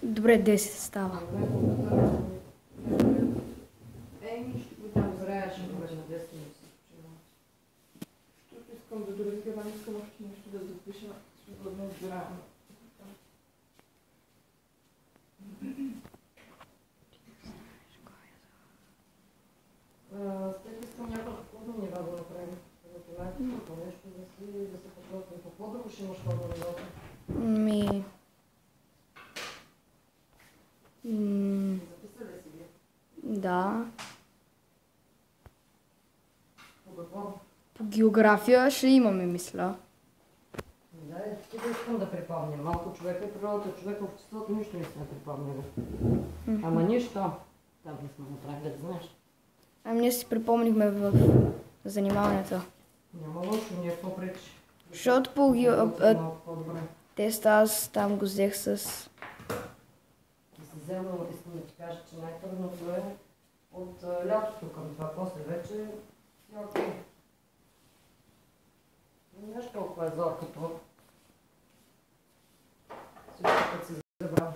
Добре, 10 става. Нищо, там зря, ще бъде на 10 минути. Защото искам да доразгледам, искам още нещо да запиша, защото да не избирам. След искам някакво по-друго нива да направим. По нещо да се подготвим. По по-друго ще имаш хора на работа. Записали си ги? Да. По какво? По география ще имаме, мисля. Да, да искам да припомня. Малко човека и природата, човека в обществото нищо не сме припомнили. Ама нищо. Там не сме направили, да знаеш. Ние си припомнихме в занимаването. Няма лошо, ние какво пречи. Защото по теста аз там го взех с... Да се взема, искам да ти кажа, че най-трудното е от лятото към това. После вече е окей. Не знаеш колко е зоркото. Всичко път се забравя.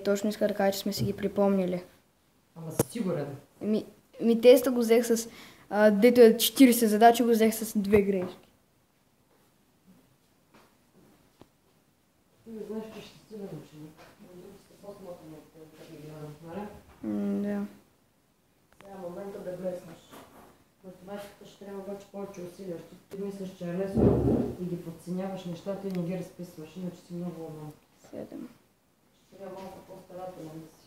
Точно иска да кажа, че сме си ги припомнили. Ама си сигурен. Теста го взех с... дето е 40 задачи, го взех с 2 грешки. Ти не знаеш, че ще стигнем ученик. Други сте по-смотани от тези, как ги гледам, нали? Да. Сега е момента да блеснеш. Математиката ще трябва обаче повече усилия. Ти мислиш, че е лесно и ги подценяваш нещата и не ги разписваш, иначе си много умен. 7. Ще трябва малко по-старателен да си.